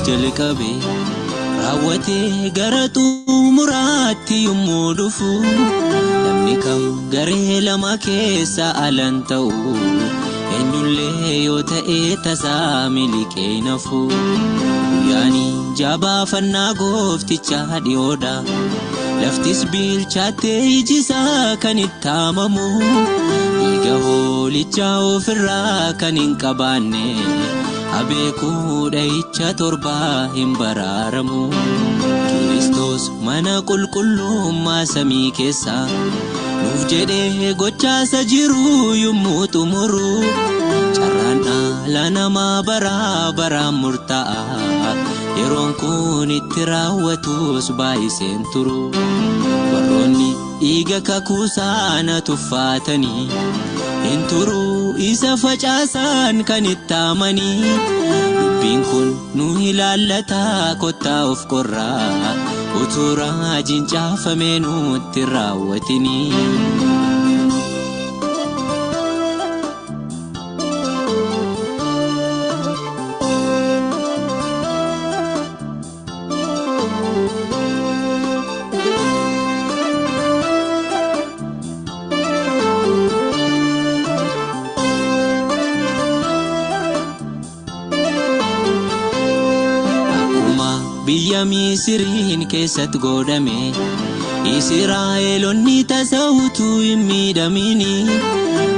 jalqabe raawwatee gara xumuraatti yommuu dhufu namni kam garee lama keessa alan ta'u eenyullee yoo ta'e tasaa miliqee nafu yaani jabaafannaa goofticha dhiyoodha laftis bilchaattee ijisaa kan itti amamu dhiiga hoolichaa ofirraa kan hin qabaanne abeekuu dha'icha torbaa hin baraaramu Kiristoos mana qulqullummaa samii keessa nuuf jedhee gochaasa jiru yommuu xumuru carraan dhala namaa baraan murtaa'a yeroon kun itti raawwatus baay'iseen turu warroonni dhiiga kakuu sana tuffatanii hin turu isa facaasan kan itti amanii dubbiin kun nu ilaallata kottaa of qorraa utuu raajiin caafamee nutti raawwatinii. Biyya Misiriin keessatti godhame Israa'eloonni tasawutu hin miidhamini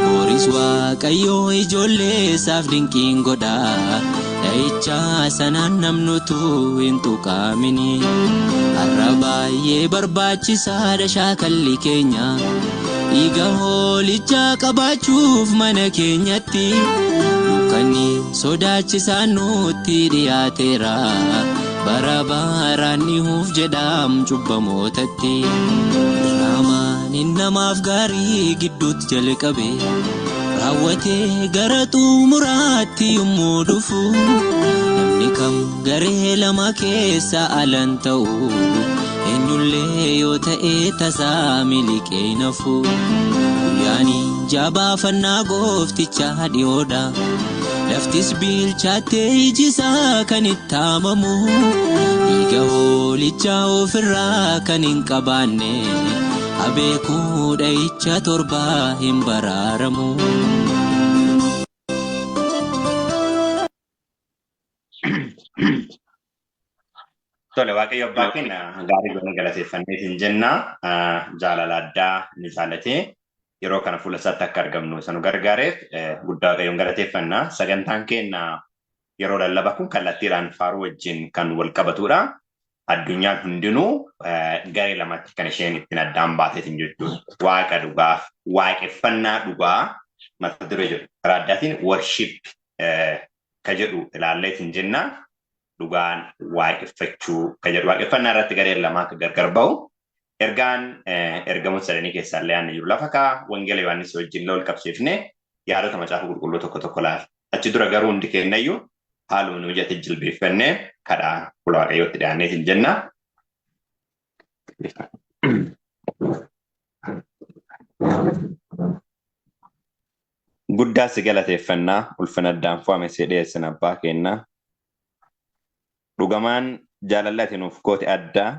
Booris Waaqayyoo ijoollee isaaf dinqiin godha dha'icha sanaan namnutu hin tuqaamini har'a baay'ee barbaachisaadha shaakalli keenya dhiiga hoolichaa qabaachuuf mana keenyatti dukkanni sodaachisaan nutti dhiyaateera barabaraan nihuuf jedhaam cubbamootatti raamaan innamaaf gaarii gidduutti jalqabe raawwatee gara xumuraatti yommuu dhufu namni kam garee lama keessa alan ta'u eenyullee yoo ta'e tasaa miliqee nafu yaani jabaafannaa goofticha dhiyoodha laftis bilchaattee ijisaa kan itti amamu dhiiga hoolichaa ofirraa kan hin qabaanne abeekuu dha'icha torbaa hin baraaramu. Tole Waaqayyo abbaa keenya gaarii goone galateeffanneetiin jenna jaalala addaa ni jaalatee yeroo kana fuula isaatti akka argamnu isa nu gargaareef guddaa Waaqayyoon galateeffannaa sagantaan keenya yeroo lallaba kun kallattiidhaan faaruu wajjin kan wal qabatudha addunyaan hundinuu garee lamatti kan isheen ittiin addaan baateetiin jechuudha waaqa dhugaa waaqeffannaa dhugaa mata duree jedhu karaa addaatiin worship ka jedhu ilaalleetiin jenna dhugaan waaqeffachuu ka jedhu waaqeffannaa irratti garee lamaa akka gargar ba'u ergaan ergamoota sadanii keessaa illee aanna jiru lafa kaa wangeela Yohaannis wajjin wal qabsiifne yaadota macaafa qulqulluu tokko laal achi dura garuu hundi keenyayyuu haaluma nu ijatti jilbeeffannee kadhaa fuula Waaqayyootti dhiyaanneetiin jenna. Guddaa si galateeffannaa ulfina addaan fo'ame si dhiyeessin abbaa keenna dhugamaan jaalala ati nuuf goote addaa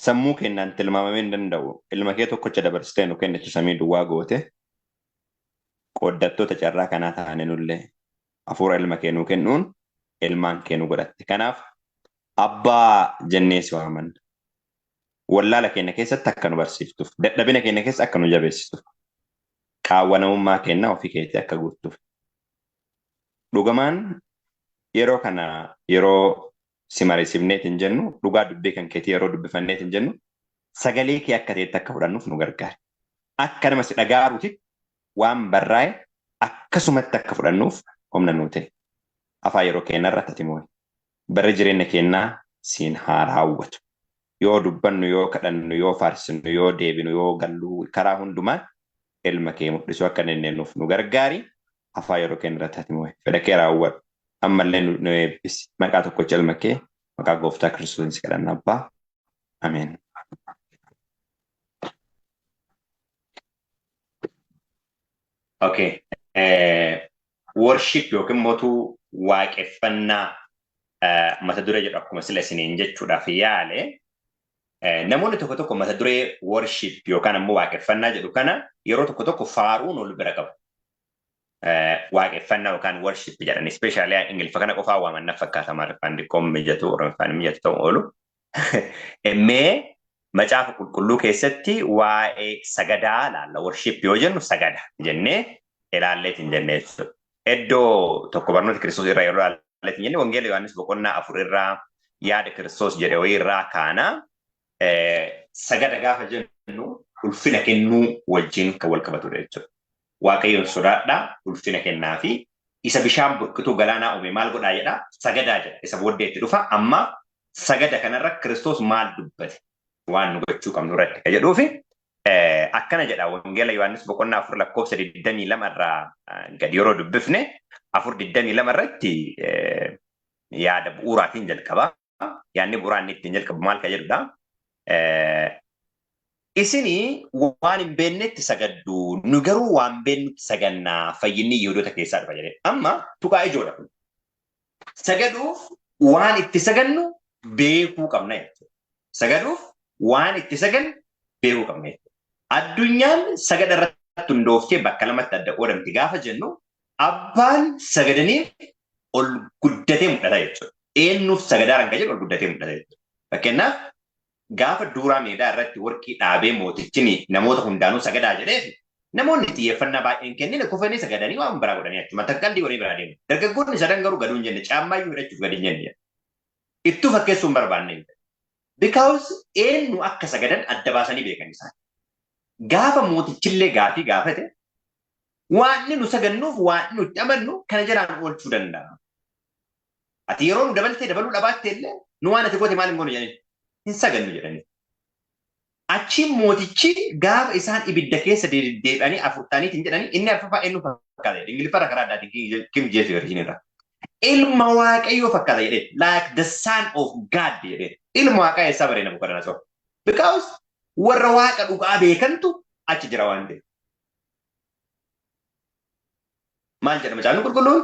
sammuu keenyaan tilmaamamee hin danda'u ilma kee tokkocha dabarsitee nu kennitu samii duwwaa goote qooddattoota carraa kanaa ta'anillee hafuura ilma kee nuu kennuun ilmaan kee nu godhatte kanaaf abbaa jennee si waamanna wallaala keenya keessatti akka nu barsiiftuuf dadhabina keenya keessa akka nu jabeessituuf qaawwanamummaa keenya ofii keetti akka guuttuuf dhugamaan yeroo kana yeroo si mariisifneetiin jennu dhugaa dubbii kan keetii yeroo dubbifanneetiin jennu sagalee kee akka ta'etti akka fudhannuuf nu gargaari akka nama si dhagaaruuti waan barraa'e akkasumatti akka fudhannuuf humna nuu ta'e afaan yeroo keenya irratti ati moo'e barri jireenya keenyaa siin haa raawwatu yoo dubbannu yoo kadhannu yoo faarsinu yoo deebinu yoo galluu karaa hundumaa ilma kee mul'isuu akka dandeenyuuf nu gargaari afaan yeroo keenya irratti ati moo'e fedha kee raawwatu ammallee nu eebbisi maqaa tokkocha ilma kee maqaa gooftaa Kiristoos kadhanna abbaa ameen. Okay. Worship yookiin mootuu waaqeffannaa mata duree jedhu akkuma sila isiniin jechuudhaaf yaale namoonni tokko tokko mata duree worship yookaan ammoo waaqeffannaa jedhu kana yeroo tokko tokko faaruun ol bira qabu. Waaqeffannaa yookaan worship jedhan ispeeshaalii ingiliffa kana qofaa waamanna fakkaata maaliifaan dhiqqoon mijatu oromoffaan mijatu ta'uu oolu. Mee macaafa qulqulluu keessatti waa'ee sagadaa laalla worship yoo jennu sagada jennee ilaalleetiin jennee jechuudha. Iddoo tokko barnoota Kiristoos irraa yeroo ilaalleetiin jennee wangeela Yohaannis boqonnaa 4 irraa yaada Kiristoos jedhe wayii irraa kaana sagada gaafa jennu ulfina kennuu wajjin kan wal qabatudha jechuudha. Waaqayyoon sodaadhaa ulfina kennaa fi isa bishaan burqituu galaanaa uume maal godhaa jedhaa sagadaa jedha isa booddeetti dhufa amma sagada kanarra Kiristoos maal dubbate waan nu gochuu qabnu irratti kan jedhuufi akkana jedha wangeela Yohaannis boqonnaa 4 lakkoofsa 22 irraa gadi yeroo dubbifne 4:22 irratti yaada bu'uuraatiin jalqaba. Yaadni bu'uuraan ittiin jalqabu maal kan jedhudha. Isinii waan hin beeknetti sagaddu nu garuu waan beeknutti sagannaa fayyinni Yihuudoota keessaa dhufa jedhee. Amma tuqaa ijoodha kun. Sagaduuf waan itti sagannu beekuu qabna jechuudha. Sagaduuf waan itti sagannu beekuu qabna jechuudha. Addunyaan sagada irratti hundooftee bakka lamatti adda qoodamti gaafa jennu abbaan sagadaniif ol guddatee mul'ata jechuudha. Eenyuuf sagadaaraan kan jedhu ol guddatee mul'ata jechuudha. Fakkeenyaaf gaafa duuraa meedaa irratti warqii dhaabee mootichini namoota hundaanuu sagadaa jedheef namoonni xiyyeeffannaa baay'een kennine kufanii sagadanii waan biraa godhanii achuma takkaalli walii biraa deemu. Dargaggoonni sadan garuu gaduu hin jenne caammaayyuu hidhachuuf gadi hin jenne. Ittuu fakkeessuu hin barbaanne. Because eenyu akka sagadan adda baasanii beekan isaan. Gaafa mootichillee gaafii gaafate waan nu sagannuuf waan nutti amannu kana jalaan oolchuu danda'a. Ati yeroo nu dabaltee dabaluu dhabaatte illee nu waan ati goote maal hin goonu jedhanii. Hin sagannu jedhanii. Achi mootichi gaafa isaan ibidda keessa deebi'anii afurtaaniitiin jedhanii inni arfaffaa eenyu fakkaata. Ingiliffarra karaa addaatiin King James Version irra. Ilma Waaqayyoo fakkaata jedhee like the son of God jedhee. Ilma Waaqaa eessaa bareena Nabukadnezar. Because warra Waaqa dhugaa beekantu achi jira waan ta'eef. Maal jedhama Macaafni Qulqulluun?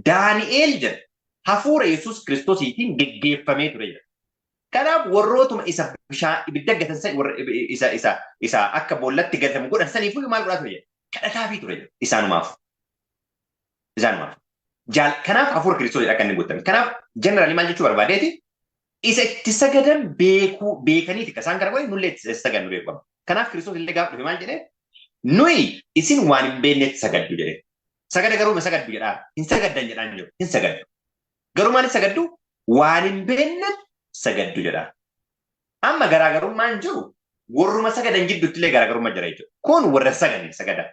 Daani'eel jedha. Hafuura Yesuus Kiristoosiitiin geggeeffamee ture jedha. Kanaaf warrootuma isa bishaan ibidda gatan san isa akka boollatti gatamu godhan saniifuu maal godhaa ture jedha. Kadhataafii ture jedha isaanumaaf. Isaanumaaf. Kanaaf hafuura Kiristoos akka inni guutame. Kanaaf jeneraalii maal jechuu barbaadeeti? Isa itti sagadan beekaniiti isaan kana godhe nullee itti sagannu beekamu. Kanaaf Kiristoos illee gaafa dhufe maal jedhee? Nuyi isin waan hin beeknetti sagaddu jedhee. Sagada garuu sagaddu jedhaa. Hin sagaddan jedhaan jiru. Hin sagaddu. Garuu maaliif sagaddu? Waan hin beeknetti sagaddu jedhaa. Amma garaagarummaan jiru warruma sagadan jidduutti illee garaagarummaa jira jechuudha. Kun warra sagada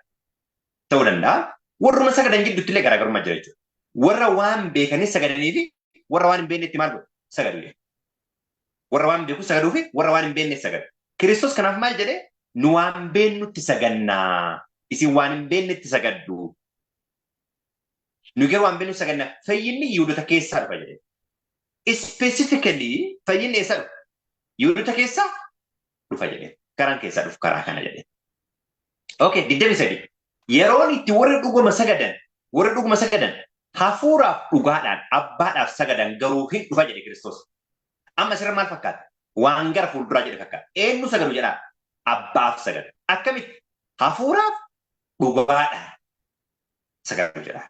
ta'uu danda'a. Warruma sagadan jidduutti illee garaagarummaa jira jechuudha. Warra waan beekanii sagadanii fi warra waan hin beeknetti maal godhu? Sagadu. Warra waan beeku sagaduu fi warra waan hin beeknetti sagadu. Kiristoos kanaaf maal jedhee? Nu waan beeknutti sagannaa. Isin waan hin beeknetti sagaddu. Nu garuu waan beeknutti sagannaa. Fayyinni Yihuudoota keessaa dhufa jedhee. Specifically fayyinni eessa dhufa? Yihuudoota keessaa dhufa jedhee. Karaan keessaa dhufu karaa kana jedhee. Okay, 23. Yeroon itti warra dhuguma sagadan hafuuraaf dhugaadhaan abbaadhaaf sagadan garuu hin dhufa jedhe Kiristoos. Amma sirra maal fakkaata? Waan gara fuulduraa jedhe fakkaata. Eenyu sagadu jedhaa? Abbaaf sagada. Akkamitti? Hafuuraaf dhugaadhaan sagadu jedhaa.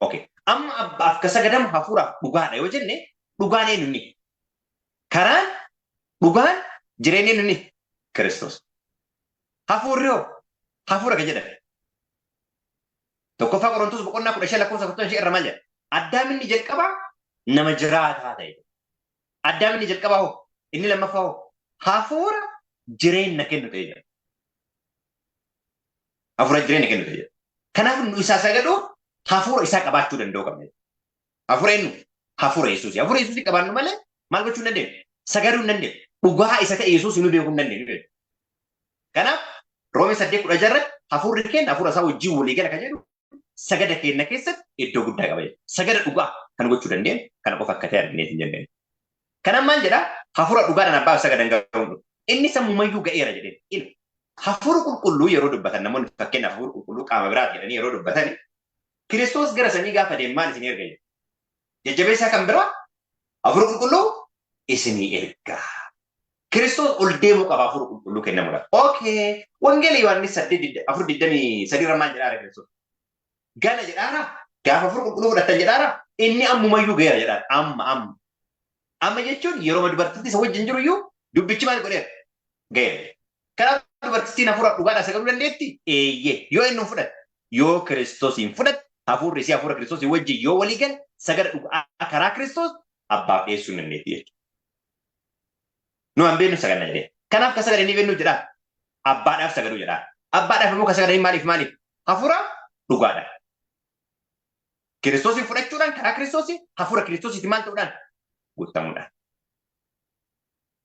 Okay. Amma abbaaf ka sagadamu hafuuraaf dhugaadha yoo jenne dhugaan eenyunni? Karaan dhugaan jireenya eenyunni? Kiristoos. Hafuurri hoo? Hafuura kan jedhame. Tokkoffaa Qorontos boqonnaa 15 lakkoofsa 45 irra maal jedha? Addaaminni jalqabaa nama jiraataa ta'e. Addaaminni jalqabaa hoo? Inni lammaffaa hoo? Hafuura jireenya kennu ta'e jedha. Hafuura jireenya kennu ta'e jedha. Kanaaf nu isaa sagaduuf hafuura isaa qabaachuu danda'u qabna. Hafuura eenyu? Hafuura Yesuus. Hafuura Yesuus qabaannu malee maal gochuu hin dandeenyu? Sagaduu hin dandeenyu. Dhugaa isa ta'e Yesuus nu beekuu hin dandeenyu. Kanaaf Roomee 8:16 irratti hafuurri keenya hafuura isaa wajjin walii gala kan jedhu sagada keenya keessatti iddoo guddaa qaba. Sagada dhugaa kan gochuu dandeenyu kana qofa akka ta'e arginee hin jenneen. Kanaaf maal jedhaa? Hafuura dhugaadhaan abbaaf sagadan garuu inni sammumayyuu ga'eera jedheen. Hafuura qulqulluu yeroo dubbatan namoonni fakkeenyaaf hafuura qulqulluu qaama biraati jedhanii yeroo dubbatan Kiristoos gara samii gaafa deemu maal isin erga jedhu? Jajjabeessaa kan biraa Hafuura qulqulluu isinii ergaa. Kiristoos ol deemuu qaba hafuura qulqulluu kennamuudha. Okay. Wangeela Yohaannis 4:23 irra maal jedhaa Kiristoos? Gana jedhaara. Gaafa hafuura qulqulluu fudhatan jedhaara. Inni ammumayyuu ga'eera jedhaara. Amma jechuun yeroo dubartittii isa wajjin jiru iyyuu dubbichi maal godheera? Ga'eera. Kanaaf dubartittiin hafuura dhugaadhaa sagaluu dandeetti? Eeyyee. Yoo inni fudhate, yoo Kiristoos hin fudhate, hafuurri isii hafuura Kiristoos wajjin yoo walii gale sagada dhugaa karaa Kiristoos abbaaf dhiyeessuu hin dandeetti jechuudha. Nu an beenu saganna jedhee. Kanaaf ka sagada inni beenu jedhaa. Abbaadhaaf sagaduu jedhaa. Abbaadhaaf immoo ka sagada maaliif? Hafuura dhugaadha. Kiristoosin fudhachuudhaan karaa Kiristoosi hafuura Kiristoositti maal ta'uudhaan guutamuudhaan.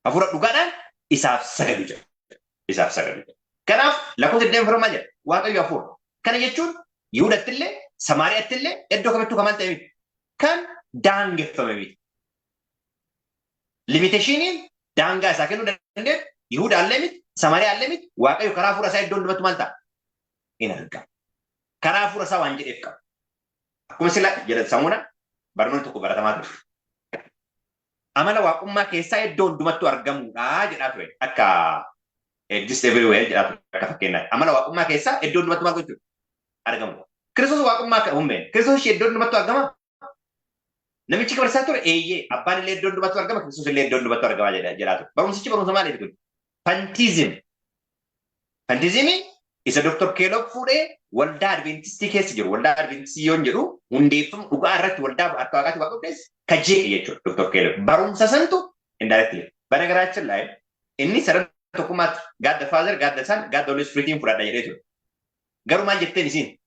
Hafuura dhugaadhaan isaaf sagadu jedha. Isaaf sagadu jedha. Kanaaf lakkoofsa 20 maal jedha? Waaqayyo hafuura. Kana jechuun Yihuudattillee Samaariyaattillee iddoo kamittuu kan maal ta'e miti. Kan daangeffame miti. Limiteeshiniin daangaa isaa kennuu dandeessu Yihuudaallee miti, Samaariyaallee miti, Waaqayyo karaa hafuura isaa iddoo hundumatti maal ta'a? Hin argamu. Karaa hafuura isaa waan jedheef qaba. Akkuma sila jedhan samuudha barnoonni tokko baratamaa ture. Amala waaqummaa keessaa iddoo hundumattuu argamuudha jedhaa ture. Akka exist everywhere jedhaa ture akka fakkeenyaatti. Amala waaqummaa keessaa iddoo hundumattuu maal gochuu argamu. Kiristoos waaqummaa humneen. Kiristoos iddoo hundumattuu argama. Namichi barsiisaa ture eeyyee abbaan illee iddoo hundumattuu argama Kiristoos illee iddoo hundumattuu argama jedhaa ture. Barumsichi barumsa maaliiti kun? Fantizim. Fantizimii isa Dr. Keeloo fuudhee waldaa Adventistii keessa jiru. Waldaa Adventistii yoon jedhu hundeeffamu dhugaa irratti waldaa akka waaqaatti waaqa qopheesse kajeele jechuudha Dr. Keeloo. Barumsa santu indirectly. Banagaraachin laayee inni sadan tokkummaatti God the Father, God the Son, God the Holy Spirit fudhadha jedhee ture. Garuu maal jetteen isiin?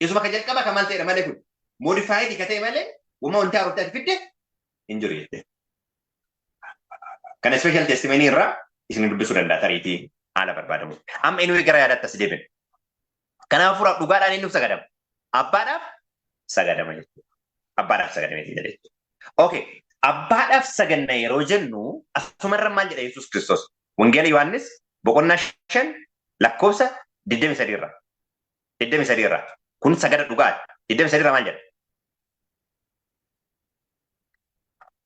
Isuma ka jalqaba ka maal ta'edha malee kun? Modified ka ta'e malee wama wanti haarootti ati fidde hin jiru jettee. Kana special testimony irraa isin dubbisuu danda'a tariitii haala barbaadamu. Amma inni gara yaadaatti as deebiin. Kanaaf hafuura dhugaadhaan inni sagadama. Abbaadhaaf sagadama jechuudha. Abbaadhaaf sagadama jechuudha. Okay. Abbaadhaaf saganna yeroo jennu asumarra maal jedha Yesuus Kiristoos? Wangeela Yohaannis boqonnaa 5 lakkoofsa 23 irraa. 23 irraa. Kun sagada dhugaadha. 23 irraa maal jedha?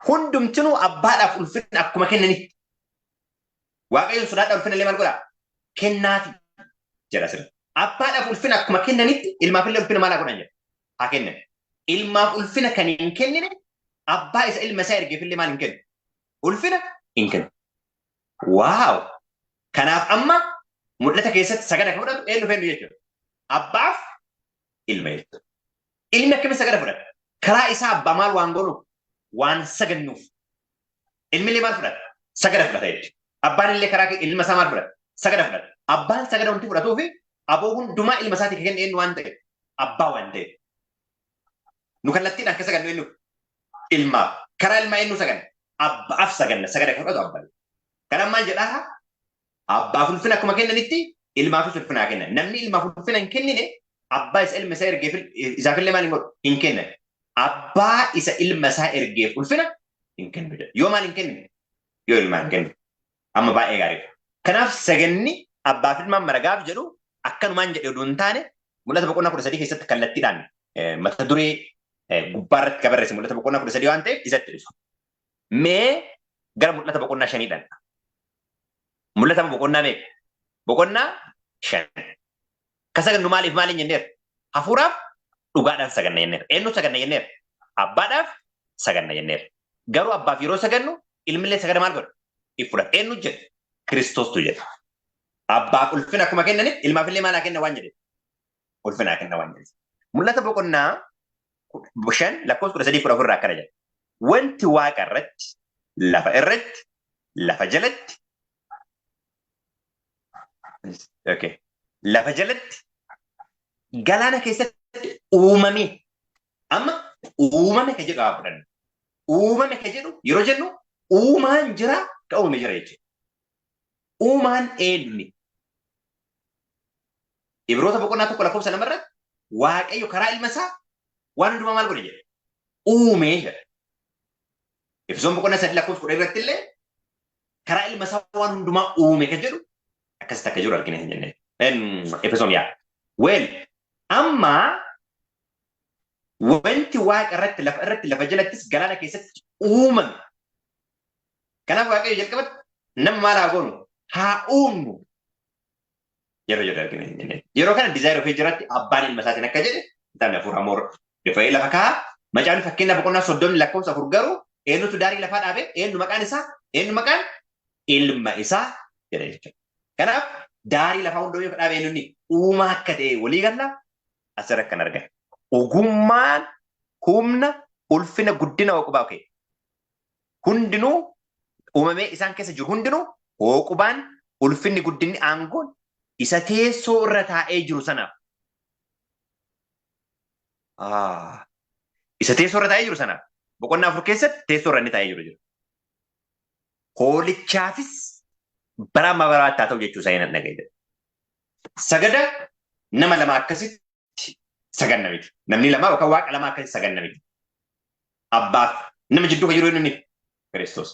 Hundumtinuu abbaadhaaf ulfina akkuma kennanitti. Waaqayyoon sodaadhaan ulfina illee maal godhaa? Kennaafi jedha sirriitti. Abbaadhaaf ulfina akkuma kennanitti ilmaaf illee ulfina maal godhan jedha? Haa kennan. Ilmaaf ulfina kan hin kennine abbaa isa ilma isaa ergeef illee maal hin kennu? Ulfina hin kennu. Waaw! Kanaaf amma mul'ata keessatti sagada kan fudhatu eenyu fennu jechuudha. Abbaaf ilma jechuudha. Ilmi akkamitti sagada fudhata? Karaa isaa abbaa maal waan godhu? Waan sagannuuf. Ilmi illee maal fudhata? Sagada fudhata jechuudha. Abbaan illee karaa ilma isaa maal fudhata? Sagada fudhata. Abbaan sagada wanti fudhatuu fi aboo hundumaa ilma isaatii kan kennu waan ta'eef abbaa waan ta'eef. Nu kallattiidhaan akka sagannu eenyu? Ilmaaf. Karaa ilmaa eenyu saganna? Abbaaf saganna. Sagada kan fudhatu abbaa. Kana maal jedhaa? Abbaaf ulfina akkuma kennanitti ilmaafis ulfina kennan. Namni ilmaaf ulfina hin kennine abbaa isa ilma isaa ergeef isaaf illee maal hin godhu? Hin kennan. Abbaa isa ilma isaa ergeef ulfina hin kennu. Yoo maal hin kennine? Yoo ilmaa hin kennine. Amma baay'ee gaariidha. Kanaaf saganni abbaaf ilmaan maragaaf jedhu akkanumaan jedhe oduu hin taane mul'ata boqonnaa 13 keessatti kallattiidhaan mata duree gubbaarratti kabarreesse mul'ata boqonnaa 13 waan ta'eef isatti ibsu. Mee gara mul'ata boqonnaa 5dhaan. Mul'ata boqonnaa meeqa? Boqonnaa 5. Ka sagannu maaliif maaliin jenneera? Hafuuraaf dhugaadhaan saganna jenneera. Eenyu saganna jenneera? Abbaadhaaf saganna jenneera. Garuu abbaaf yeroo sagannu ilmillee sagada maal godha? Ifudha. Eenyu jedha? Kiristoostu jedha. Abbaaf ulfina akkuma kennanitti ilmaaf illee maal kenna waan jedhe? Ulfina kenna waan jedhe. Mul'ata boqonnaa 5 lakkoofsa 13 irraa akkana jedha. Wanti waaqa irratti, lafa irratti, lafa jalatti, lafa jalatti, galaana keessatti uumame. Amma uumame ka jedhu haa fudhannu. Uumame ka jedhu yeroo jennu uumaan jira ka uume jira jechuudha. Uumaan eenyu? Ibroota boqonnaa 1 lakkoofsa 2 irratti Waaqayyo karaa ilma isaa waan hundumaa maal godhe jedhe? Uume jedha. Efesoon boqonnaa 3 lakkoofsa 10 irratti illee karaa ilma isaa waan hundumaa uume ka jedhu akkasitti akka jiru argina hin jenne. Efesoon yaa. Weel amma wanti waaqa irratti lafa jalattis galaana keessatti uumame. Kanaaf waaqayyo jalqabatti nama maal haa goonu haa uumnu. Yeroo jedhu argina. Yeroo kana dizaayinii ofii jiratti abbaan ilma isaatiin akka jedhe kitaabni afur amoor dhufee lafa kaa'aa. Macaan fakkeenya boqonnaa 30 lakkoofsa 4 garuu eenyutu daarii lafaa dhaabe eenyu maqaan isaa eenyu maqaan ilma isaa jedha jechuudha. Kanaaf daarii lafaa hundoo yoo dhaabe eenyuun uumaa akka ta'e walii galla asirra kan argan. Ogummaan humna ulfina guddina hooqubaa ka'e. Hundinuu uumamee isaan keessa jiru hundinuu hooqubaan ulfinni guddinni aangoon isa teessoo irra taa'ee jiru sanaaf. Isa teessoo irra taa'ee jiru sanaaf boqonnaa 4 keessatti teessoo irra inni taa'ee jiru. Hoolichaafis bara amma baraatti haa ta'u jechuu isaa hin dhagaye. Sagada nama lama akkasitti saganna miti. Namni lama yookaan waaqa lama akkasitti saganna miti. Abbaaf nama jidduu kan jiru inni Kiristoos.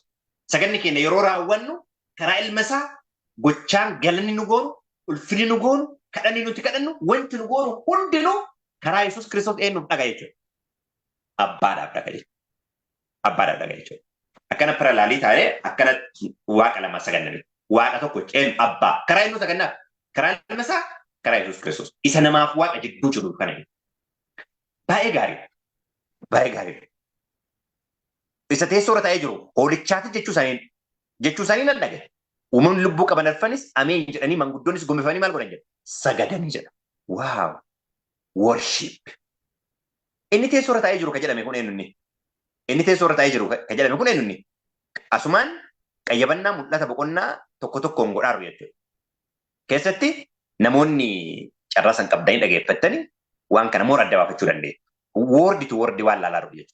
Saganni keenya yeroo raawwannu karaa ilma isaa gochaan galanni nu goonu, ulfinni nu goonu, kadhanni nuti kadhannu, wanti nu goonu hundinuu karaa Yesuus Kiristoos eenyuuf dhaga jechuudha. Abbaadhaaf dhaga jechuudha. Abbaadhaaf dhaga jechuudha. Akkana paralaalii taa'ee akkana waaqa lama saganna miti. Waaqa tokko abbaa. Karaa eenyu sagannaaf? Karaa ilma isaa, karaa Yesuus Kiristoos. Isa namaaf waaqa jidduu jiru kana. Baay'ee gaarii. Baay'ee gaarii. Isa teessoo irra taa'ee jiru hoolichaati jechuu isaanii nan dhagaye. Uumamni lubbuu qaban arfanis ameen jedhanii manguddoonnis gombifamanii maal godhan jedha? Sagadanii jedha. Waaw! Worship. Inni teessoo irra taa'ee jiru kan jedhame kun eenyunni? Inni teessoo irra taa'ee jiru kan jedhame kun eenyunni? Asumaan qayyabannaa mul'ata boqonnaa tokko tokkoon godhaaru jechuudha. Keessatti namoonni carraa san qabdanii dhageeffattanii waan kana moora adda baafachuu dandeessu. Woordi tu woordi waan laalaaru jechuudha.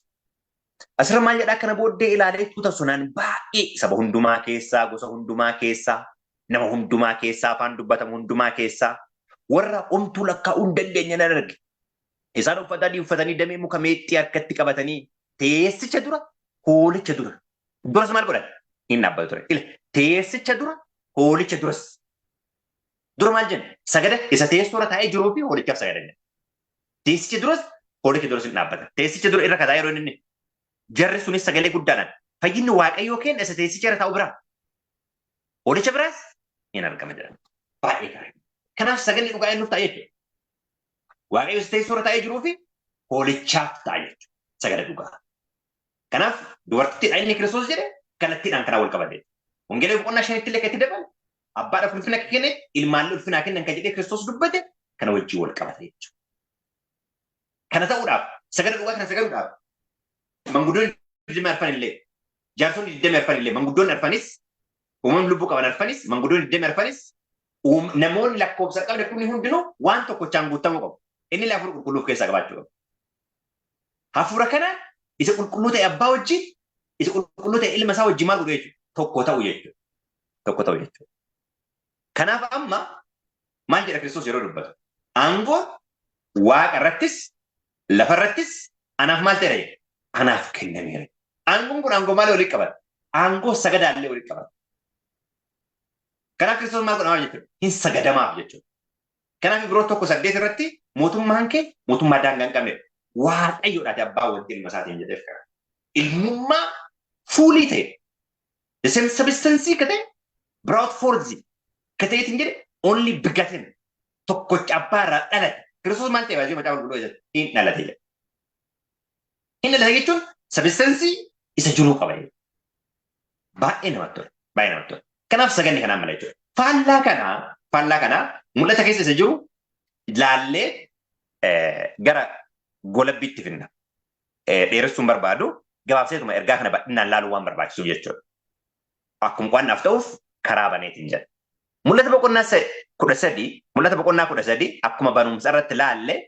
Asirra maal jedhaa kana booddee ilaalee tuuta sunaan baay'ee saba hundumaa keessaa, gosa hundumaa keessaa, nama hundumaa keessaa, afaan dubbatamu hundumaa keessaa warra omtuu lakkaa'uu hin dandeenye nan arge. Isaan uffata adii uffatanii damee muka meexxii harkatti qabatanii teessicha dura, hoolicha dura. Duras maal godhan? Hin dhaabbatu ture. Teessicha dura, hoolicha duras. Dura maal jenna? Sagada isa teessoo irra taa'ee jiruu fi hoolichaaf sagadan. Teessicha duras, hoolicha duras hin dhaabbata. Teessicha dura irra kataa yeroo inni jarri sunis sagalee guddaadhaan fayyinni waaqayyoo kenna isa teessicha irra taa'u biraa. Hoolicha biraas hin argama jedhama. Baay'ee gaarii. Kanaaf sagalli dhugaa eenyuuf ta'a jechuudha. Waaqayyo isa teessoo irra taa'ee jiruu fi hoolichaaf ta'a jechuudha. Sagada dhugaa. Kanaaf dubartittiidha inni Kiristoos jedhe kallattiidhaan kanaa wal qabate. Wangeela boqonnaa 5 illee kan itti dabalu abbaadhaaf ulfina akka kenne ilmaallee ulfinaa kennan kan jedhee Kiristoos dubbate kana wajjin wal qabate jechuudha. Kana ta'uudhaaf sagada dhugaa kana sagaduudhaaf manguddoonni 20 arfan illee jaarsonni 20 arfan illee manguddoonni arfanis uumamni lubbuu qaban arfanis manguddoonni 20 arfanis namoonni lakkoofsa qabne kunni hundinuu waan tokkochaan guutamuu qabu. Inni illee hafuura qulqulluu keessaa qabaachuu qabu. Hafuura kana isa qulqulluu ta'e abbaa wajjin isa qulqulluu ta'e ilma isaa wajjin maal godhu jechuudha. Tokko ta'u jechuudha. Tokko ta'u jechuudha. Kanaaf amma maal jedha Kiristoos yeroo dubbatu? Aangoon waaqa irrattis lafa irrattis anaaf maal ta'e jedha? Anaaf kennameera. Aangoon kun aangoo maal walitti qabata? Aangoo sagadaallee walitti qabata. Kanaaf Kiristoos maal godhamaa jechuudha? Hin sagadamaaf jechuudha. Kanaaf biroo tokko 8 irratti mootummaan kee mootummaa daangaa hin qabne waaqayyoodhaati abbaa wanti ilma isaatiin jedheef kana. Ilmummaa fuulii ta'e. The same substance ka ta'e brought forth ka ta'eetiin jedhe only begotten tokkocha abbaa irraa dhalate. Kiristoos maal ta'e baay'ee macaa gurguddoo jedhe hin dhalate jedhe. Hin dhalate jechuun substance isa jiruu qaba jedhe. Baay'ee namatti tola. Baay'ee namatti tola. Kanaaf saganni kanaan mala jechuudha. Faallaa kanaa mul'ata keessa isa jiru ilaallee gara golabbiitti finna. Dheeressuun barbaadu gabaabseetuma ergaa kana bal'inaan laaluu waan barbaachisuuf jechuudha. Akkuma qo'annaaf ta'uuf karaa baneetiin jedha. Mul'ata boqonnaa 13 akkuma barumsa irratti laallee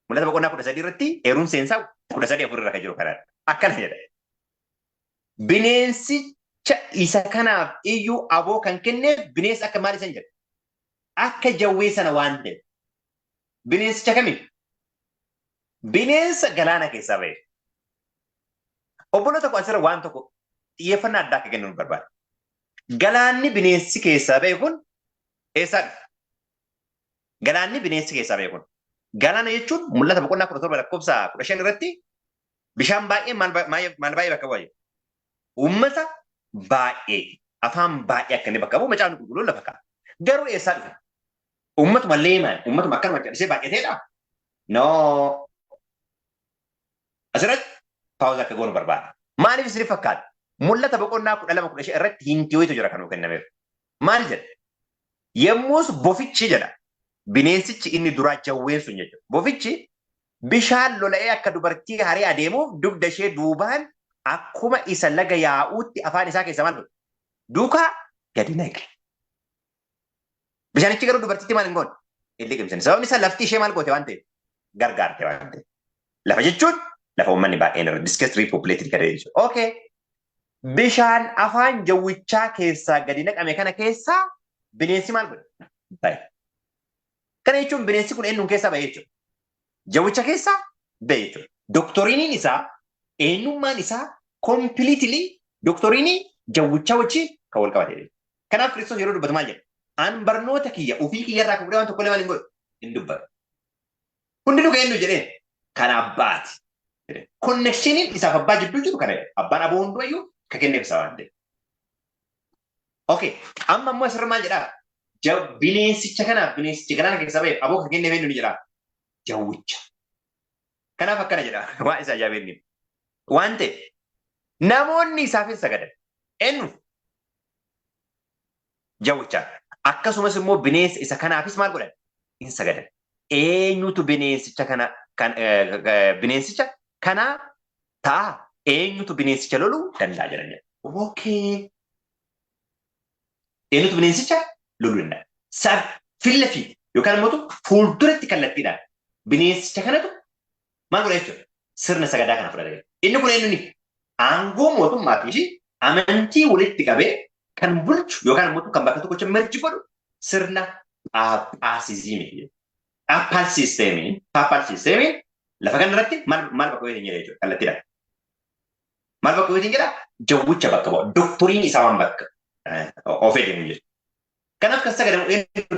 mul'ata boqonnaa 13 irratti eeruun seensaa 13 afur irra kan jiru kanaadha. Akkana jedha. Bineensicha isa kanaaf iyyuu aboo kan kenneef bineensa akka maal isan jedha? Akka jawwee sana waan ta'eef. Bineensicha kamiif? Bineensa galaana keessaa ba'e. Obboloota tokko asirra waan tokko xiyyeeffannaa addaa akka kennuun barbaada. Galaanni bineensi keessaa ba'e kun eessaadha? Galaanni bineensi keessaa ba'e kun. Galaana jechuun mul'ata boqonnaa 17 lakkoofsa 15 irratti bishaan baay'ee maal baay'ee bakka bu'a. Uummata baay'ee afaan baay'ee akka inni bakka bu'u macaan qulqulluun lafa kaa'a. Garuu eessaa dhufa? Uummatuma leemaan uummatuma akkanuma callisee baay'ateedha. No. Asirratti paawuza akka goonu barbaada. Maaliif isin fakkaata? Mul'ata boqonnaa 12-15 irratti hintii wayitu jira kan kennameef. Maal jedha? Yemmuus bofichi jedha. Bineensichi inni duraa jawween sun jechuudha. Bofichi bishaan lola'ee akka dubartii haree adeemuuf dugda ishee duubaan akkuma isa laga yaa'uutti afaan isaa keessa maal godhe? Duukaa gadi naqe. Bishaanichi garuu dubartittii maal hin goone? Illee qimsine. Sababni isaa lafti ishee maal goote waan ta'eef? Gargaarte waan ta'eef. Lafa jechuun lafa uummanni baay'een irra diskees riipoppileetii gadee jechuudha. Okay. Bishaan afaan jawwichaa keessaa gadi naqame kana keessaa bineensi maal godhe? Baye. Kana jechuun bineensi kun eenyuun keessaa bahe jechuudha. Jawwicha keessaa bahe jechuudha. Doktoriiniin isaa eenyummaan isaa kompiliitilii doktoriinii jawwichaa wajjin kan wal qabate. Kanaaf Kiristoos yeroo dubbatu maal jedha? An barnoota kiyya ofii kiyyarraa kan fudhee waan tokko illee maal hin godhu? Hin dubbatu. Hundinuu kan eenyu jedhee kan abbaati. Konnekshiiniin isaaf abbaa jidduu jiru kana abbaan aboo hundumayyuu kan kenneef isaa waan ta'eef. Okay. Amma ammoo asirra maal jedhaa? Bineensicha kanaaf bineensicha kanaan keessa bahe aboo kan kenneef eenyu ni jedhaa? Jawwicha. Kanaaf akkana jedhaa waan isaa jaabeenni. Waan ta'eef namoonni isaaf hin sagadan. Eenyu? Jawwicha. Akkasumas immoo bineensa isa kanaafis maal godhan? Hin sagadan. Eenyutu bineensicha kana bineensicha kana ta'a? Eenyutu bineensicha loluu danda'a jedhan. Okay. Eenyutu bineensicha loluu danda'a? Filla fi yookaan immoo fuulduratti kallattiidhaan bineensicha kanatu maal godha jechuudha? Sirna sagadaa kana fudhata. Inni kun eenyuni? Aangoo mootummaatii fi amantii walitti qabee kan bulchu yookaan immoo kan bakka tokkotti mirgi godhu sirna Phaaphaasizimii. Phaaphaal siisteemiin lafa kanarratti maal bakka weetiin jedha jechuudha kallattiidhaan. Maal bakka weetiin jedha? Jawwicha bakka bu'a. Doktoriin isaa waan bakka of eegamu jechuudha. Kanaaf kan sagadamu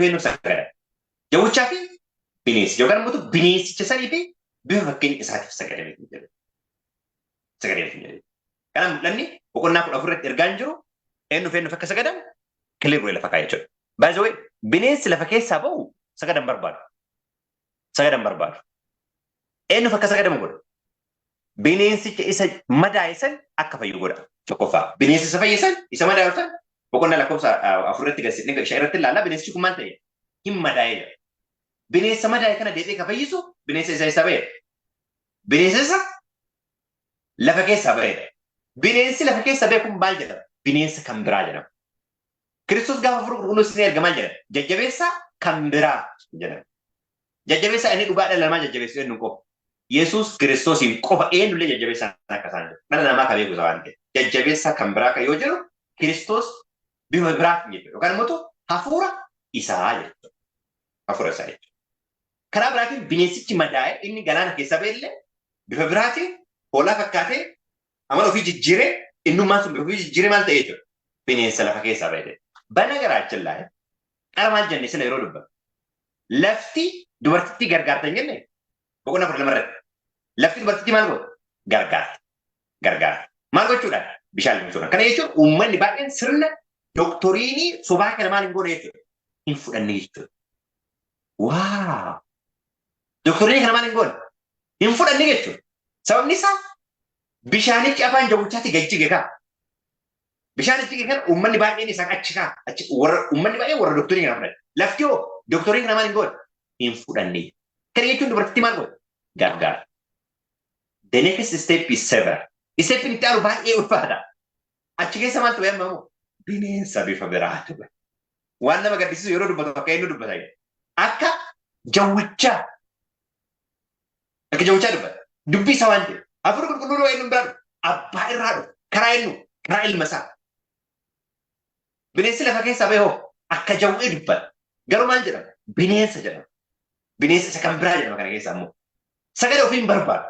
eenyu sagada? Jawwichaa fi bineensi yookaan immoo bineensicha sanii fi bifa fakkeenya isaatiif sagadamee jedha. Sagadamee jedha. Kanaaf mul'anni boqonnaa 14 irratti ergaan jiru eenyuuf akka sagadamu kiliruu lafa kaa'ee jechuudha. By the way, bineensi lafa keessaa bahu sagadan barbaadu. Sagadan barbaadu. Eenyuuf akka sagadamu godha? Bineensicha isa madaa'e san akka fayyu godha. Tokkoffaa. Bineensi isa fayyisan isa madaa'e san boqonnaa lakkoofsa 4 irratti galchine irratti ilaalla. Bineensichi kun maal ta'e? Hin madaa'e jedha. Bineensa madaa'e kana deebi'ee ka fayyisu bineensa isa ba'e. Bineensa isa lafa keessaa ba'edha. Bineensi lafa keessaa ba'e kun maal jedhama? Bineensa kan biraa jedhama. Kiristoos gaafa furu qulqulluu isin erga maal jedhama? Jajjabeessa kan biraa jedhama. Jajjabeessa inni dhugaa dhala namaa jajjabeessu eenyu qofa. Yesuus Kiristoosiin qofa eenyullee jajjabeessa akka isaan jedhu. Dhala namaa kan beeku isa waan ta'eef. Jajjabeessa kan biraa kan yoo jedhu Kiristoos bifa biraatti jechuudha. Yookaan immoo hafuura isaa jechuudha. Hafuura isaa jechuudha. Karaa biraatiin bineensichi madaa'e inni galaana keessa ba'ellee bifa biraatiin hoolaa fakkaatee amala ofii jijjiiree innummaan sun ofii jijjiiree maal ta'ee jechuudha. Bineensa lafa keessaa ba'e. Bana garaachin laa'e qara maal jenne sila yeroo dubbatu. Lafti dubartittii gargaartan jenne boqonnaa 12 irratti. Lafti dubartittii maal godhu? Gargaarti. Gargaarti. Maal gochuudhaan? Bishaan limsuudhaan. Kana jechuun uummanni baay'een sirna doktoriinii sobaa kana maal hin goone jechuudha. Hin fudhanne jechuudha. Waaw! Doktoriinii kana maal hin goone? Hin fudhanne jechuudha. Sababni isaa bishaanichi afaan jawwichaatti gajjige kaa. Bishaanichi kan uummanni baay'een isaan achi kaa. Uummanni baay'een warra doktoriinii kana fudhate. Lafti hoo doktoriinii kana maal hin goone? Hin fudhanne. Kana jechuun dubartittii maal godhe? Gargaara. The next step is several. Stepin itti aanu baay'ee ulfaata. Achi keessa maaltu beekamu? Bineensa bifa biraatu. Waan nama gaddisiisu yeroo dubbatu akka eenyu dubbata. Akka jawwichaa. Akka jawwichaa dubbata. Dubbii isaa waan ta'eef. Hafuura qulqulluu eenyu biraa dhufu. Abbaa irraa dhufu. Karaa eenyu? Karaa ilma isaa. Bineensi lafa keessaa bahee hoo akka jawwee dubbata. Garuu maal jedhama? Bineensa jedhama. Bineensa isa kan biraa jedhama kana keessaa immoo. Sagada ofii hin barbaadu.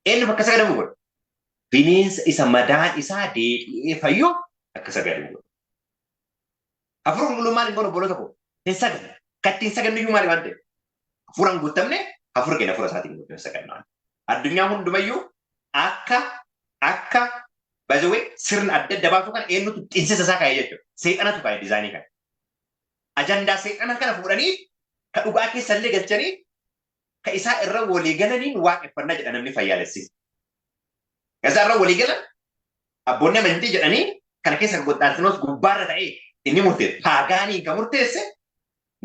Eenyuuf akka sagadamu godhu? Bineensa isa madaan isaa deebi'ee fayyoo akka sagadamu godhu. Hafuura qulqulluu maal hin goone obboloota koo? Hin sagadu. Kattiin sagannu iyyuu maali waan ta'eef? Hafuuraan guutamne hafuura isaatiin guutamne sagannu. Addunyaa hundumayyuu akka By the way, sirna adda adda baasuu kan eenyutu xinsisa isaa kaa'ee jechuudha. Seexanatu kaa'ee diizaayinii kana. Ajandaa seexana kana fuudhanii ka dhugaa keessa illee galchanii ka isaa irra walii galaniin waaqeffannaa jedha namni fayyaalessiisa. Isaa irra walii galan abboonni amantii jedhanii kana keessa godhaansinos gubbaarra ta'ee inni murteesse. Paagaanii kan murteesse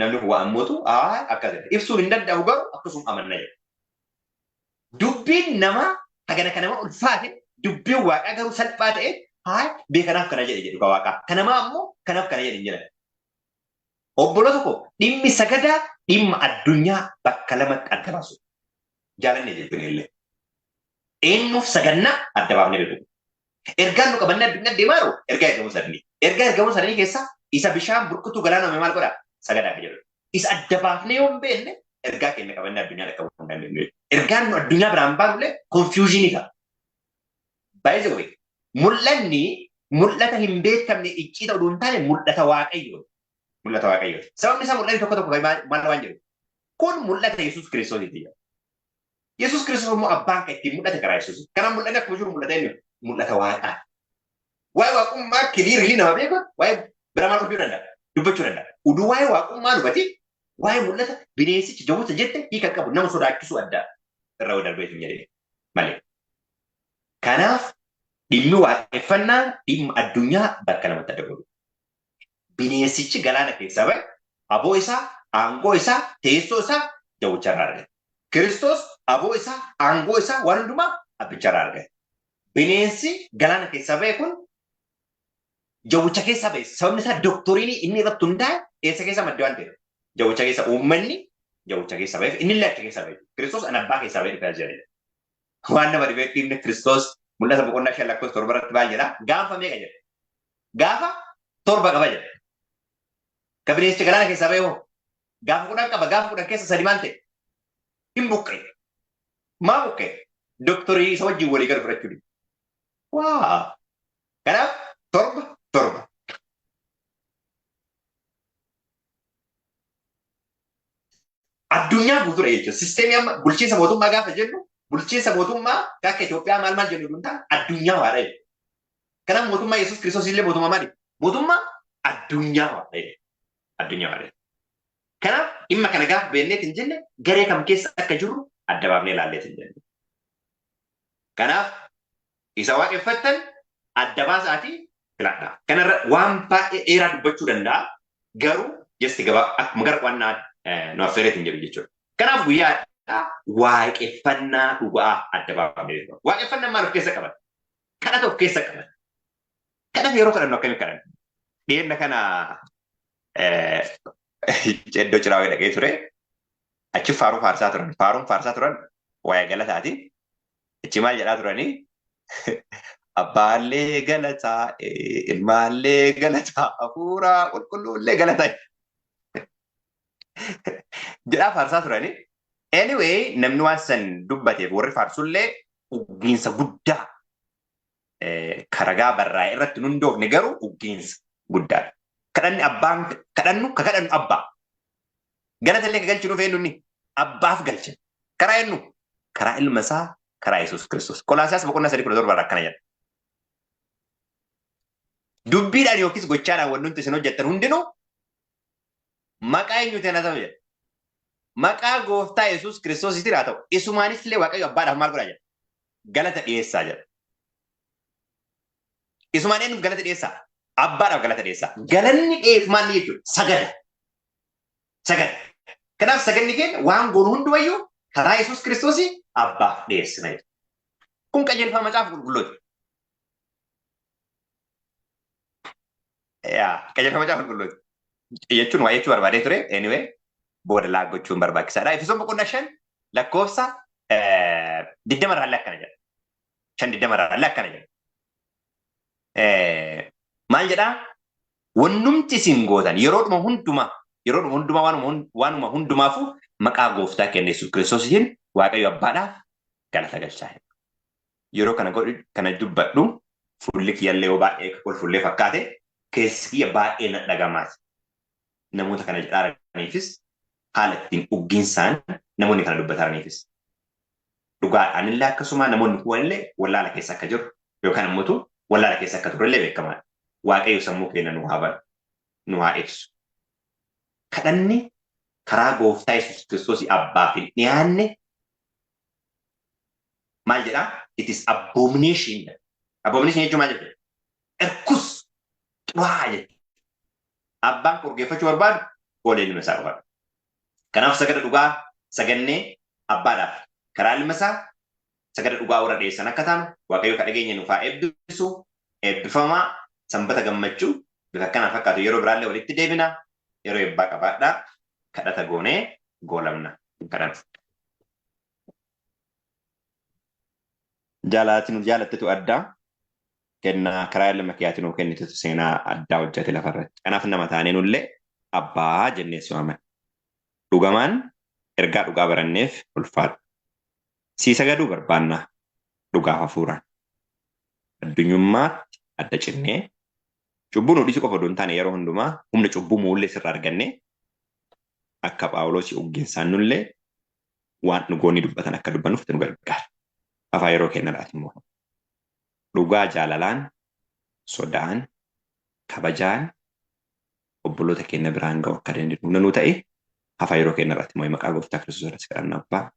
namni waan mootu akkasuma ibsuu hin danda'u garuu akkasuma amanna jedha. Dubbiin nama hagana kana nama ulfaate dubbiin waaqaa garuu salphaa ta'e beekanaaf kana jedhe dhugaa waaqaa. Kanamaa ammoo kanaaf kana jedhe hin jedhan. Obbolo tokko dhimmi sagadaa dhimma addunyaa bakka lamatti adda baasu. Jaalanne jechuun illee. Eenyuuf sagannaa adda baafnee beeku. Ergaan nu qabannee addunyaa deemaa jiru ergaa ergamuu sadanii. Ergaa ergamuu sadanii keessaa isa bishaan burkutuu galaaname maal godhaa? Sagadaa jedhu. Isa adda baafnee yoo hin beekne ergaa keenya qabannee addunyaa dhaqqabuu hin dandeenye. Ergaan nu addunyaa biraan baanullee konfiyuuzhinii ta'a. By the way, mul'ata hin beekamne icciita oduu hin taane mul'ata waaqayyoo. Mul'ata waaqayyoo. Sababni isaa mul'anni tokko maal waan jedhu. Kun mul'ata Yesuus Kiristoosiiti jedha. Yesuus Kiristoos immoo abbaan kan ittiin mul'ate karaa Yesuus. Kanaan mul'anni akkuma jiru mul'ata eenyu? Mul'ata waaqaa. Waa'ee waaqummaa kiliirii nama beeku waa'ee bira maal hojjechuu danda'a? Dubbachuu danda'a. Uduu waa'ee waaqummaa dubbatee waa'ee mul'ata bineensichi jawwata jette hiika qabu nama sodaachisuu addaa irra darbee hin jedhee malee. Kanaaf dhimmi waaqeffannaa dhimma addunyaa bakka lamatti adda godhu. Bineensichi galaana keessaa bahe aboo isaa, aangoo isaa, teessoo isaa jawwicharraa argate. Kiristoos aboo isaa, aangoo isaa waan hundumaa abbicharraa argate. Bineensi galaana keessaa bahe kun jawwicha keessaa bahe. Sababni isaa dooktoriinii inni irratti hundaa'e eessa keessa madde waan ta'eef. Jawwicha keessa uummanni jawwicha keessa bahe inni illee achi keessa bahe. Kiristoos an abbaa keessaa bahe dhufee jira. Waan nama dhibee dhibne Kiristoos mul'ata boqonnaa 5:7 irratti baay'ee jedha. Gaafa meeqa jedha? Gaafa 7 qaba jedha. Ka bineensicha galaana keessaa bahe hoo? Gaafa 10 qaba. Gaafa 10 keessa 3 maal ta'e? Hin buqqee. Maa buqqee? Dooktorii isa wajjin walii gala fudhachuu dha. Waa! Kanaaf 7. Addunyaa guutuudha jechuudha. Sisteemii amma bulchiinsa mootummaa gaafa jennu bulchiinsa mootummaa akka Itoophiyaa maal jennu kun ta'a addunyaa waadha jechuudha. Kanaaf mootummaa Yesuus Kiristoos illee mootummaa maali? Mootummaa addunyaa waadha jechuudha. Addunyaa waadha. Kanaaf dhimma kana gaafa beekneet hin jenne garee kam keessa akka jirru adda baafnee ilaalleet hin jenne. Kanaaf isa waaqeffattan adda baasaatii filadhaa. Kanarra waan baay'ee dheeraa dubbachuu danda'a. Garuu jesti gabaa akkuma gara qo'annaa nu affeereet hin jedhu jechuudha. Kanaaf guyyaa waaqeffannaa dhugaa adda baafnee beekama. Waaqeffannaa maal of keessa qaban? Kadhata of keessa qaban. Kadhata yeroo kadhannu akkamitti kadhannu? Dhiyeenna kana iddoo ciraawee dhaqee ture. Achi faaruu faarsaa turan. Faaruun faarsaa turan waa'ee galataati. Achi maal jedhaa turanii? Abbaallee galataa, ilmaallee galataa, hafuuraa qulqulluullee galataa. Jedhaa faarsaa turanii. Anyway, namni waan san dubbateef warri faarsullee uggiinsa guddaa karagaa barraa'e irratti nu hundoofne garuu uggiinsa guddaadha. Kadhannu abbaa. Galatallee ka galchinu feenu inni abbaaf galchin. Karaa eenyu? Karaa ilma isaa karaa Yesuus Kiristoos. Qolaasiyaas boqonnaa 3:17 akkana jedha. Dubbiidhaan yookiis gochaadhaan wanti nuti isin hojjettan hundinuu maqaa eenyuutiin haa ta'u jedha. Maqaa gooftaa Yesuus Kiristoosiitiin haa ta'u. Isumaanis illee Waaqayyo abbaadhaaf maal godha jedha? Galata dhiyeessaa jedha. Isumaan eenyuuf galata dhiyeessaa? Abbaadhaaf galata dhiyeessaa. Galanni dhiyeessu maal jechuudha? Sagada. Sagada. Kanaaf saganni keenya waan goonu hundumayyuu karaa Yesuus Kiristoosii abbaaf dhiyeessina jedha. Kun qajeelfama macaafa qulqulluuti. Qajeelfama macaafa qulqulluuti. Jechuun waa jechuu barbaadee ture. Anyway, booda laaggochuun barbaachisaadha. Efesoon boqonnaa 5 lakkoofsa 20 irraa akkana jedha. 5:20 irraa akkana jedha. Maal jedhaa? Wannumti isin gootan yeroodhuma hundumaa waanuma hundumaafuu maqaa gooftaa keenya Yesuus Kiristoosiin Waaqayyo abbaadhaaf galata galchaa. Yeroo kana dubbadhu fuulli kiyyallee yoo baay'ee ol fuullee fakkaate keessi kiyya baay'ee na dhagamaati. Namoota kana jedhaaraniifis haala ittiin uggiinsaan namoonni kana dubbataniifis dhugaadhaan illee akkasuma namoonni kuwan illee wallaala keessa akka jiru yookaan immoo wallaala keessa akka turellee beekamaadha. Waaqayyo sammuu keenya nu haa ibsu. Kadhanni karaa gooftaa Yesuus Kiristoos abbaaf hin dhiyaanne maal jedhaa? It is abomination. Abomination jechuun maal jechuudha? Irkus xuraa'aa jechuudha. Abbaan qurgeeffachuu barbaadu oolee ilma isaa qofaadha. Kanaaf sagada dhugaa sagannee abbaadhaaf karaa ilma isaa sagada dhugaa warra dhiyeessan akka taanu Waaqayyo kadha keenya nuuf haa eebbisu. Eebbifamaa sanbata gammachuu bifa kanaan fakkaatu yeroo biraallee walitti deebina. Yeroo eebbaa qabaadhaa kadhata goonee goolamna. Kadhatu. Jaalattetu addaa kennaa karaa ilma keetiin nuu kennitu seenaa addaa hojjete lafarratti. Kanaaf nama taanee nullee abbaa jennee si waamna. Dhugamaan ergaa dhugaa baranneef ulfaadha. Sii sagaduu barbaannaa dhugaaf hafuuraan. Addunyummaatti adda cinnee cubbuu nu dhiisuu qofa osoo hin taane yeroo hundumaa humna cubbuu muullee sirraa argannee akka Phaawulos uggeessaan nullee waan dhugoonni dubbatan akka dubbannuuf nu gargaara. Afaan yeroo kennadhaati immoo dhugaa jaalalaan, sodaan, kabajaan obboloota keenya biraan ga'u akka dandeenyu nu ta'e afaan yeroo kennadhaati immoo maqaa gooftaa Kiristoos irratti kadhanna abbaa.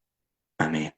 Ameen.